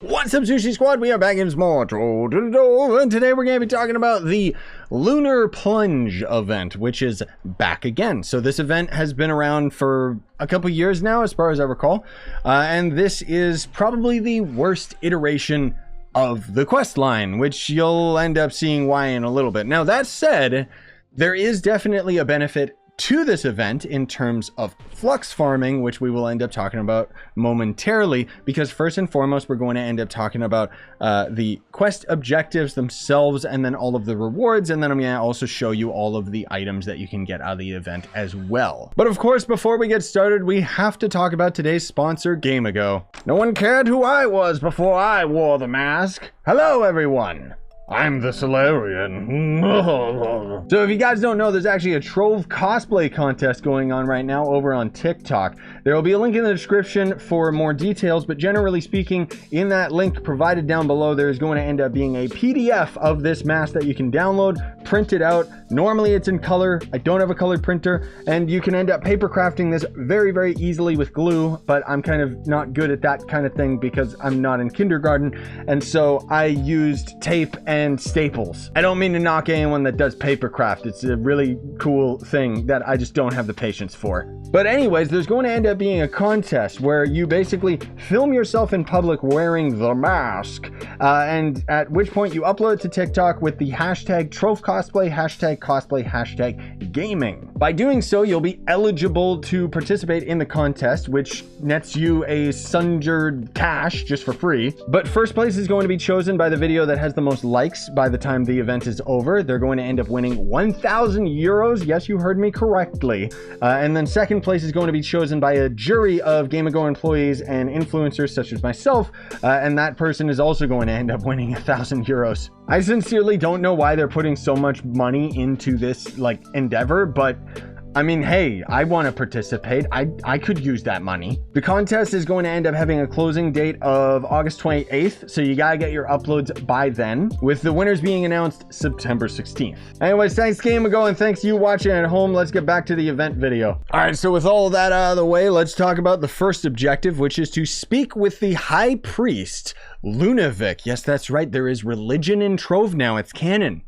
What's up, Scyushi Squad? We are back in more Trove, and today we're going to be talking about the Lunar Plunge event, which is back again. So this event has been around for a couple years now, as far as I recall, and this is probably the worst iteration of the quest line, which you'll end up seeing why in a little bit. Now, that said, there is definitely a benefit to this event in terms of flux farming, which we will end up talking about momentarily, because first and foremost we're going to end up talking about the quest objectives themselves and then all of the rewards, and then I'm going to also show you all of the items that you can get out of the event as well. But of course, before we get started, we have to talk about today's sponsor, GameAgo. No one cared who I was before I wore the mask. Hello everyone, I'm the Solarian. So if you guys don't know, there's actually a Trove cosplay contest going on right now over on TikTok. There will be a link in the description for more details, but generally speaking, in that link provided down below, there's going to end up being a PDF of this mask that you can download, print it out. Normally it's in color. I don't have a colored printer, and you can end up paper crafting this very, very easily with glue, but I'm kind of not good at that kind of thing because I'm not in kindergarten, and so I used tape and staples. I don't mean to knock anyone that does paper craft. It's a really cool thing that I just don't have the patience for. But anyways, there's going to end up being a contest where you basically film yourself in public wearing the mask, and at which point you upload it to TikTok with the hashtag Trove cosplay, hashtag gaming. By doing so, you'll be eligible to participate in the contest, which nets you a sundered cash just for free. But first place is going to be chosen by the video that has the most likes by the time the event is over. They're going to end up winning 1,000 euros. Yes, you heard me correctly. And then second place is going to be chosen by a jury of GameAgo employees and influencers such as myself, and that person is also going to end up winning 1,000 euros. I sincerely don't know why they're putting so much money into this endeavor, but I mean, hey, I want to participate. I could use that money. The contest is going to end up having a closing date of August 28th, so you gotta get your uploads by then, with the winners being announced September 16th. Anyways, thanks GameAgo, and thanks you watching at home. Let's get back to the event video. All right, so with all that out of the way, let's talk about the first objective, which is to speak with the High Priest, Lunavic. Yes, that's right. There is religion in Trove now. It's canon.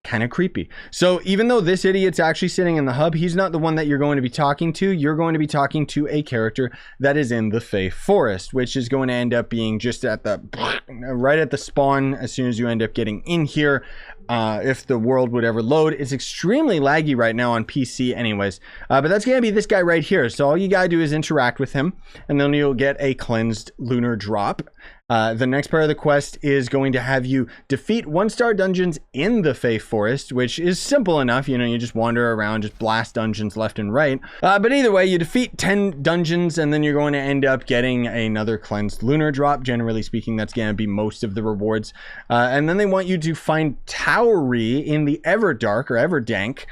Kind of creepy. So even though this idiot's actually sitting in the hub, he's not the one that you're going to be talking to. You're going to be talking to a character that is in the Fey Forest, which is going to end up being just at the right at the spawn as soon as you end up getting in here. If the world would ever load. It's extremely laggy right now on PC anyways, but that's gonna be this guy right here. So all you gotta do is interact with him, and then you'll get a cleansed lunar drop. The next part of the quest is going to have you defeat 1-star dungeons in the Fey Forest, which is simple enough. You know, you just wander around, just blast dungeons left and right. But either way, you defeat 10 dungeons, and then you're going to end up getting another cleansed lunar drop. Generally speaking, that's going to be most of the rewards. And then they want you to find Towery in the Everdark or Everdank.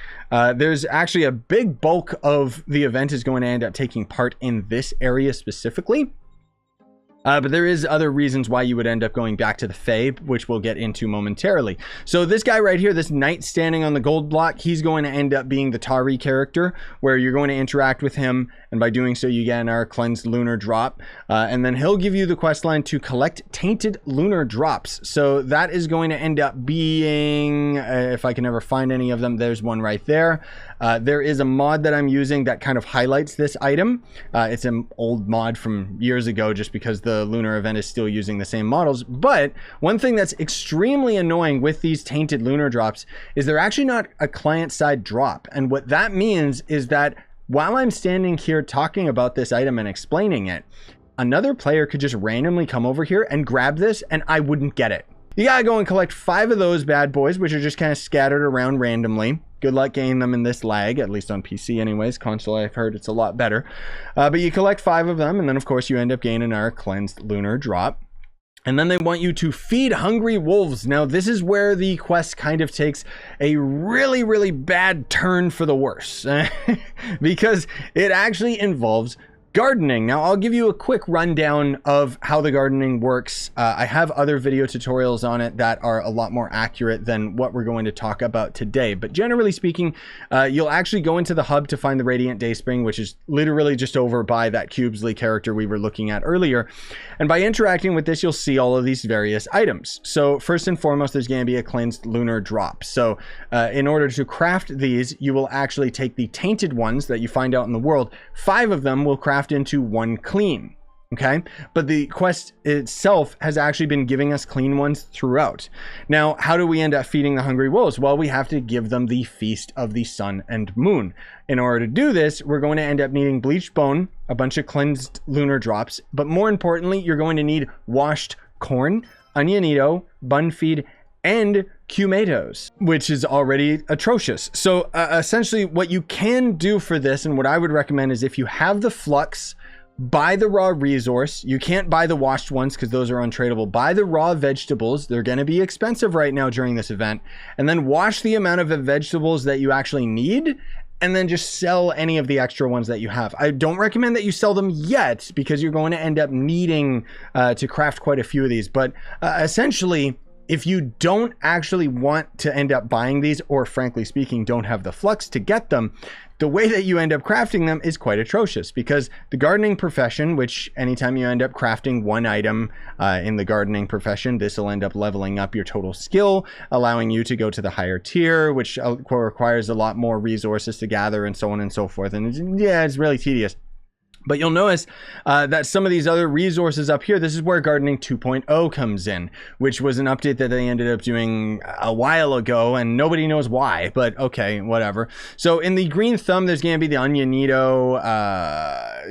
There's actually a big bulk of the event is going to end up taking part in this area specifically. But there is other reasons why you would end up going back to the Fae, which we'll get into momentarily. So this guy right here, this knight standing on the gold block, he's going to end up being the Tari character, where you're going to interact with him, and by doing so, you get our cleansed lunar drop. And then he'll give you the quest line to collect Tainted Lunar Drops. So that is going to end up being, if I can ever find any of them, there's one right there. There is a mod that I'm using that kind of highlights this item. It's an old mod from years ago, just because the lunar event is still using the same models. But one thing that's extremely annoying with these Tainted Lunar Drops is they're actually not a client-side drop. And what that means is that while I'm standing here talking about this item and explaining it, another player could just randomly come over here and grab this, and I wouldn't get it. You gotta go and collect 5 of those bad boys, which are just kind of scattered around randomly. Good luck getting them in this lag, at least on PC anyways. Console, I've heard it's a lot better. But you collect 5 of them, and then of course you end up gaining our cleansed lunar drop. And then they want you to feed hungry wolves. Now, this is where the quest kind of takes a really, really bad turn for the worse. Because it actually involves Gardening. Now, I'll give you a quick rundown of how the gardening works. I have other video tutorials on it that are a lot more accurate than what we're going to talk about today. But generally speaking, you'll actually go into the hub to find the Radiant Dayspring, which is literally just over by that Qubesly character we were looking at earlier. And by interacting with this, you'll see all of these various items. So first and foremost, there's going to be a cleansed lunar drop. So in order to craft these, you will actually take the tainted ones that you find out in the world. 5 of them will craft into 1 clean. Okay, but the quest itself has actually been giving us clean ones throughout. Now, how do we end up feeding the hungry wolves? Well, we have to give them the Feast of the Sun and Moon. In order to do this, we're going to end up needing bleached bone, a bunch of cleansed lunar drops, but more importantly, you're going to need washed corn, onionito, bun feed, and tomatoes, which is already atrocious. So essentially what you can do for this, and what I would recommend, is if you have the Flux, buy the raw resource. You can't buy the washed ones because those are untradeable. Buy the raw vegetables. They're going to be expensive right now during this event. And then wash the amount of vegetables that you actually need, and then just sell any of the extra ones that you have. I don't recommend that you sell them yet because you're going to end up needing to craft quite a few of these. But essentially, if you don't actually want to end up buying these, or frankly speaking, don't have the Flux to get them, the way that you end up crafting them is quite atrocious, because the gardening profession, which anytime you end up crafting 1 item in the gardening profession, this will end up leveling up your total skill, allowing you to go to the higher tier, which requires a lot more resources to gather and so on and so forth. And yeah, it's really tedious. But you'll notice that some of these other resources up here, this is where Gardening 2.0 comes in, which was an update that they ended up doing a while ago, and nobody knows why, but okay, whatever. So in the green thumb, there's going to be the onionito,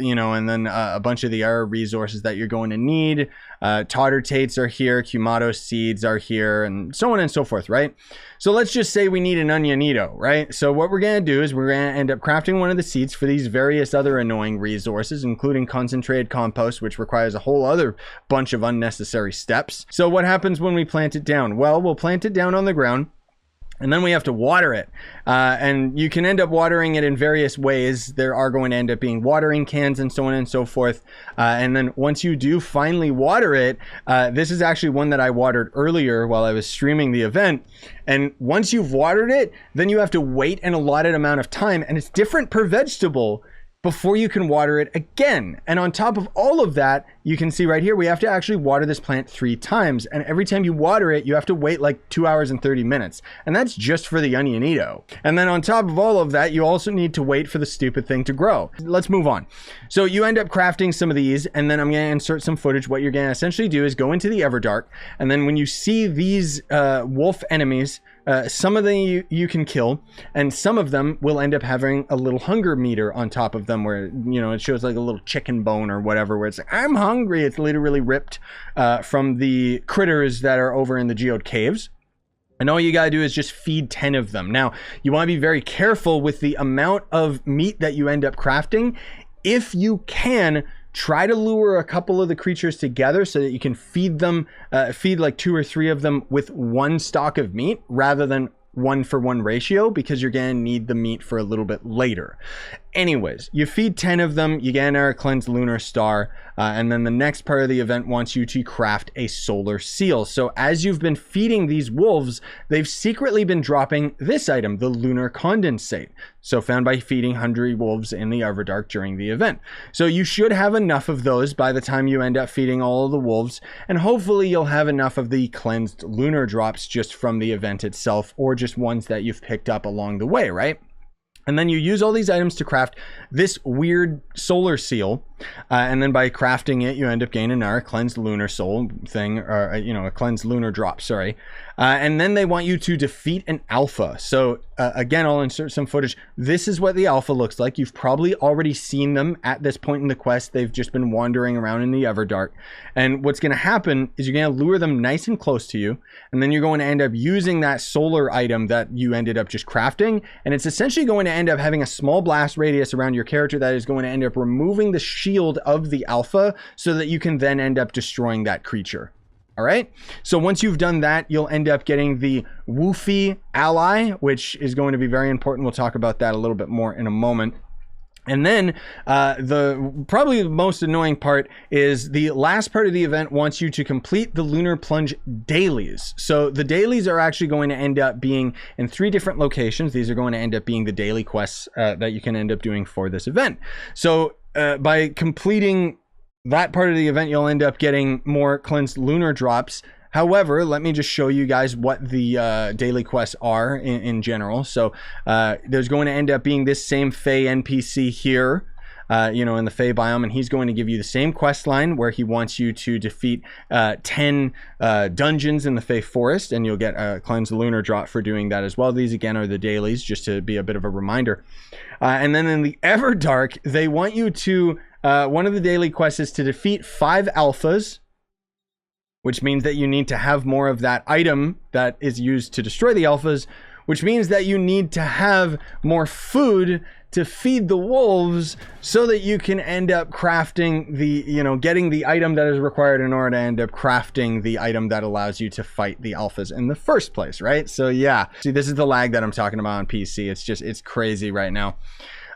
you know, and then a bunch of the other resources that you're going to need. Totter tates are here, Kumato seeds are here, and so on and so forth, right? So let's just say we need an onionito, right? So what we're going to do is we're going to end up crafting one of the seeds for these various other annoying resources, including concentrated compost, which requires a whole other bunch of unnecessary steps. So what happens when we plant it down? Well, we'll plant it down on the ground, and then we have to water it. And you can end up watering it in various ways. There are going to end up being watering cans and so on and so forth. And then once you do finally water it, this is actually one that I watered earlier while I was streaming the event. And once you've watered it, then you have to wait an allotted amount of time, and it's different per vegetable, before you can water it again. And on top of all of that, you can see right here, we have to actually water this plant 3 times. And every time you water it, you have to wait like 2 hours and 30 minutes. And that's just for the onionito. And then on top of all of that, you also need to wait for the stupid thing to grow. Let's move on. So you end up crafting some of these, and then I'm going to insert some footage. What you're going to essentially do is go into the Everdark, and then when you see these wolf enemies, some of them you can kill, and some of them will end up having a little hunger meter on top of them, where, you know, it shows like a little chicken bone or whatever, where it's like, I'm hungry. It's literally ripped from the critters that are over in the geode caves. And all you gotta do is just feed 10 of them. Now, you want to be very careful with the amount of meat that you end up crafting. If you can, try to lure a couple of the creatures together so that you can feed them, feed like 2 or 3 of them with 1 stock of meat rather than 1-for-1 ratio, because you're gonna need the meat for a little bit later. Anyways, you feed 10 of them, you get a cleansed lunar star, and then the next part of the event wants you to craft a solar seal. So as you've been feeding these wolves, they've secretly been dropping this item, the lunar condensate. So found by feeding hungry wolves in the Everdark during the event. So you should have enough of those by the time you end up feeding all of the wolves, and hopefully you'll have enough of the cleansed lunar drops just from the event itself, or just ones that you've picked up along the way, right? And then you use all these items to craft this weird solar seal. And then by crafting it, you end up gaining our cleansed lunar soul thing, or, you know, a cleansed lunar drop, sorry. And then they want you to defeat an alpha. So again, I'll insert some footage. This is what the alpha looks like. You've probably already seen them at this point in the quest. They've just been wandering around in the Everdark. And what's going to happen is you're going to lure them nice and close to you. And then you're going to end up using that solar item that you ended up just crafting. And it's essentially going to end up having a small blast radius around your character that is going to end up removing the shield of the alpha, so that you can then end up destroying that creature. All right, so once you've done that, you'll end up getting the Woofy ally, which is going to be very important. We'll talk about that a little bit more in a moment. And then the probably the most annoying part is the last part of the event wants you to complete the Lunar Plunge dailies. So the dailies are actually going to end up being in 3 different locations. These are going to end up being the daily quests that you can end up doing for this event. So by completing that part of the event, you'll end up getting more cleansed lunar drops. However, let me just show you guys what the daily quests are in general. So there's going to end up being this same Fey NPC here, you know, in the Fey biome, and he's going to give you the same quest line where he wants you to defeat 10 dungeons in the Fey Forest, and you'll get a cleansed lunar drop for doing that as well. These again are the dailies, just to be a bit of a reminder. And then in the Everdark, they want you to, one of the daily quests is to defeat 5 alphas, which means that you need to have more of that item that is used to destroy the alphas, which means that you need to have more food to feed the wolves so that you can end up crafting the, you know, getting the item that is required in order to end up crafting the item that allows you to fight the alphas in the first place, right? So yeah, see, this is the lag that I'm talking about on PC. It's just, it's crazy right now.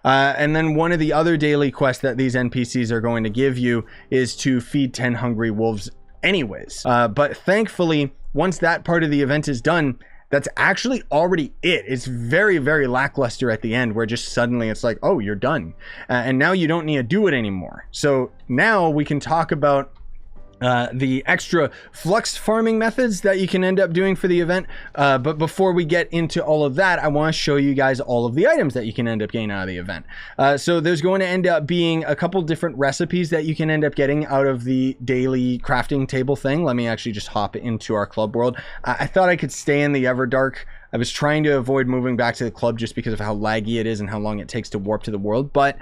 And then one of the other daily quests that these NPCs are going to give you is to feed 10 hungry wolves anyways. But thankfully, once that part of the event is done, that's actually already it. It's very, very lackluster at the end, where just suddenly it's like, oh, you're done. And now you don't need to do it anymore. So now we can talk about the extra flux farming methods that you can end up doing for the event. But before we get into all of that, I want to show you guys all of the items that you can end up getting out of the event. So there's going to end up being a couple different recipes that you can end up getting out of the daily crafting table thing. Let me actually just hop into our club world. I thought I could stay in the Everdark. I was trying to avoid moving back to the club just because of how laggy it is and how long it takes to warp to the world. But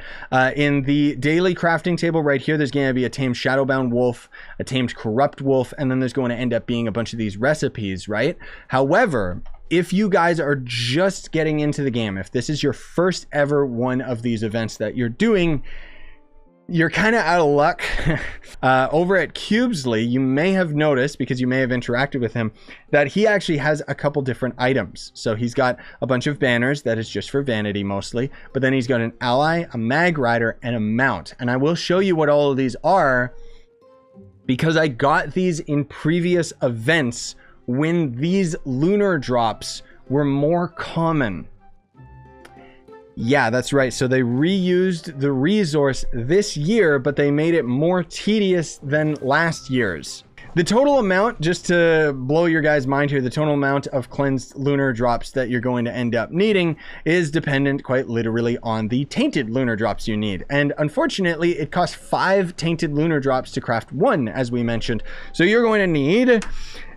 in the daily crafting table right here, there's going to be a tamed Shadowbound wolf, a tamed corrupt wolf, and then there's going to end up being a bunch of these recipes, right? However, if you guys are just getting into the game, if this is your first ever one of these events that you're doing, you're kind of out of luck. Over at Qubesly, you may have noticed, because you may have interacted with him, that he actually has a couple different items. So he's got a bunch of banners that is just for vanity mostly, but then he's got an ally, a mag rider, and a mount. And I will show you what all of these are, because I got these in previous events when these lunar drops were more common. Yeah, that's right. So they reused the resource this year, but they made it more tedious than last year's. The total amount, just to blow your guys' mind here, the total amount of cleansed lunar drops that you're going to end up needing is dependent quite literally on the tainted lunar drops you need. And unfortunately, it costs 5 tainted lunar drops to craft 1, as we mentioned. So you're going to need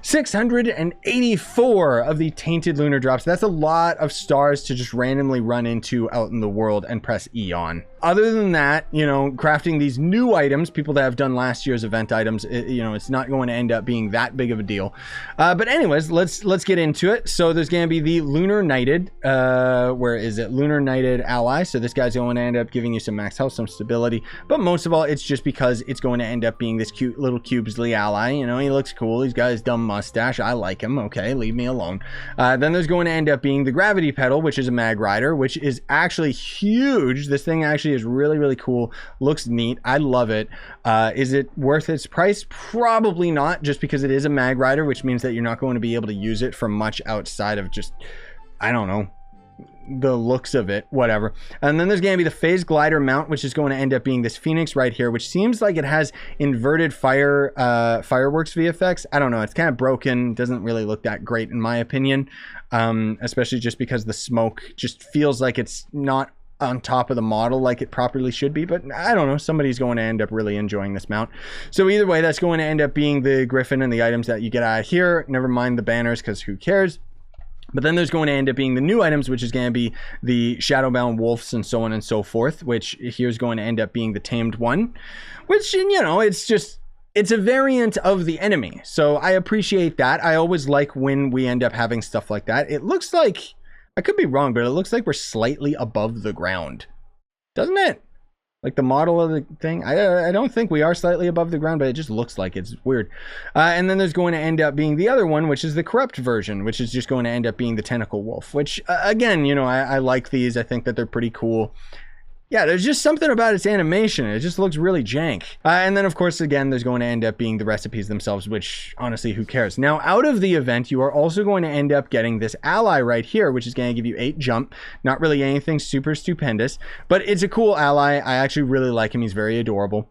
684 of the tainted lunar drops. That's a lot of stars to just randomly run into out in the world and press E on. Other than that, you know, crafting these new items, people that have done last year's event items, you know, it's not going to end up being that big of a deal. But anyways, let's get into it. So there's going to be the Lunar Knighted, where is it? Lunar Knighted ally. So this guy's going to end up giving you some max health, some stability, but most of all, it's just because it's going to end up being this cute little Qubesly ally. You know, he looks cool. He's got his dumb mustache. I like him. Okay, leave me alone. Then there's going to end up being the Gravity Petal, which is a mag rider, which is actually huge. This thing actually is really, really cool. Looks neat. I love it. Is it worth its price? Probably not, just because it is a mag rider, which means that you're not going to be able to use it for much outside of just, I don't know, the looks of it, whatever. And then there's going to be the Phase Glider mount, which is going to end up being this Phoenix right here, which seems like it has inverted fireworks VFX. I don't know, it's kind of broken, doesn't really look that great in my opinion, especially just because the smoke just feels like it's not on top of the model like it properly should be. But I don't know, somebody's going to end up really enjoying this mount. So either way, that's going to end up being the Griffin and the items that you get out of here. Never mind the banners, because who cares. But then there's going to end up being the new items, which is going to be the Shadowbound wolves and so on and so forth, which here's going to end up being the tamed one, which, you know, it's a variant of the enemy. So I appreciate that. I always like when we end up having stuff like that. It looks like, I could be wrong, but it looks like we're slightly above the ground, doesn't it? Like the model of the thing. I don't think we are slightly above the ground, but it just looks like it's weird. And then there's going to end up being the other one, which is the corrupt version, which is just going to end up being the tentacle wolf, which again, you know, I like these. I think that they're pretty cool. Yeah, there's just something about its animation. It just looks really jank. And then, of course, again, there's going to end up being the recipes themselves, which, honestly, who cares? Now, out of the event, you are also going to end up getting this ally right here, which is going to give you 8 jump. Not really anything super stupendous, but it's a cool ally. I actually really like him. He's very adorable.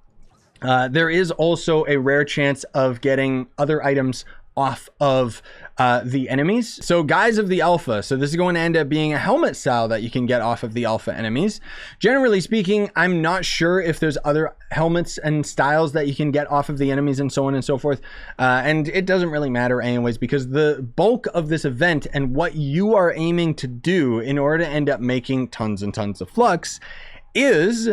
There is also a rare chance of getting other items off of the enemies. So Guise of the Alpha. So this is going to end up being a helmet style that you can get off of the Alpha enemies. Generally speaking, I'm not sure if there's other helmets and styles that you can get off of the enemies and so on and so forth. And it doesn't really matter anyways, because the bulk of this event and what you are aiming to do in order to end up making tons and tons of Flux is...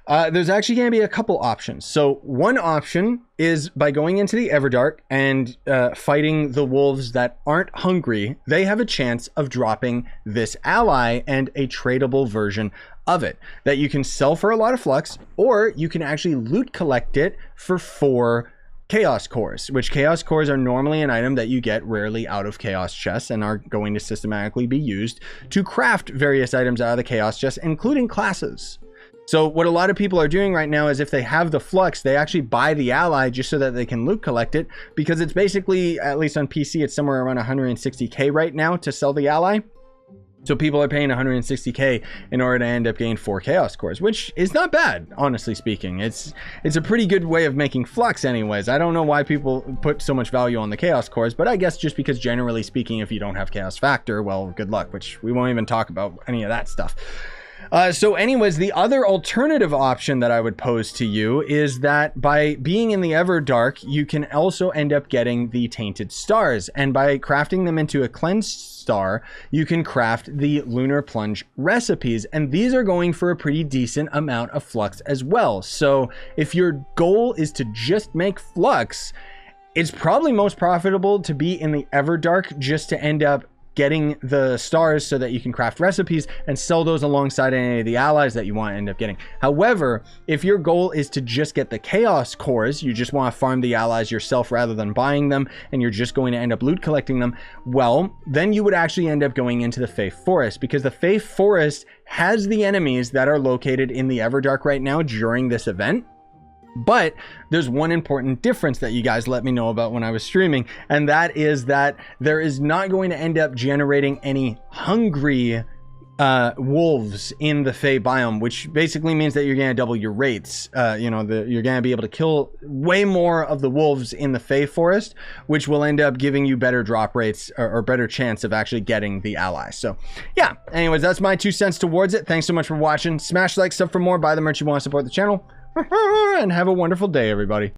there's actually going to be a couple options. So one option is by going into the Everdark and fighting the wolves that aren't hungry. They have a chance of dropping this ally and a tradable version of it that you can sell for a lot of Flux, or you can actually loot collect it for 4 Chaos Cores, which Chaos Cores are normally an item that you get rarely out of Chaos chests and are going to systematically be used to craft various items out of the Chaos chest, including classes. So what a lot of people are doing right now is if they have the Flux, they actually buy the ally just so that they can loot collect it, because it's basically, at least on PC, it's somewhere around 160k right now to sell the ally. So people are paying 160k in order to end up getting 4 Chaos Cores, which is not bad, honestly speaking. It's a pretty good way of making Flux anyways. I don't know why people put so much value on the Chaos Cores, but I guess just because generally speaking, if you don't have Chaos Factor, well, good luck, which we won't even talk about any of that stuff. So anyways, the other alternative option that I would pose to you is that by being in the Everdark, you can also end up getting the Tainted Stars. And by crafting them into a Cleansed Star, you can craft the Lunar Plunge recipes. And these are going for a pretty decent amount of Flux as well. So if your goal is to just make Flux, it's probably most profitable to be in the Everdark just to end up getting the stars so that you can craft recipes and sell those alongside any of the allies that you want to end up getting. However, if your goal is to just get the Chaos Cores, you just want to farm the allies yourself rather than buying them, and you're just going to end up loot collecting them, well, then you would actually end up going into the Faith Forest, because the Faith Forest has the enemies that are located in the Everdark right now during this event. But there's one important difference that you guys let me know about when I was streaming, and that is that there is not going to end up generating any hungry wolves in the Fey biome, which basically means that you're going to double your rates. You're going to be able to kill way more of the wolves in the Fey Forest, which will end up giving you better drop rates or better chance of actually getting the ally. So yeah, anyways, that's my 2 cents towards it. Thanks so much for watching. Smash like, sub for more, buy the merch you want to support the channel. And have a wonderful day, everybody.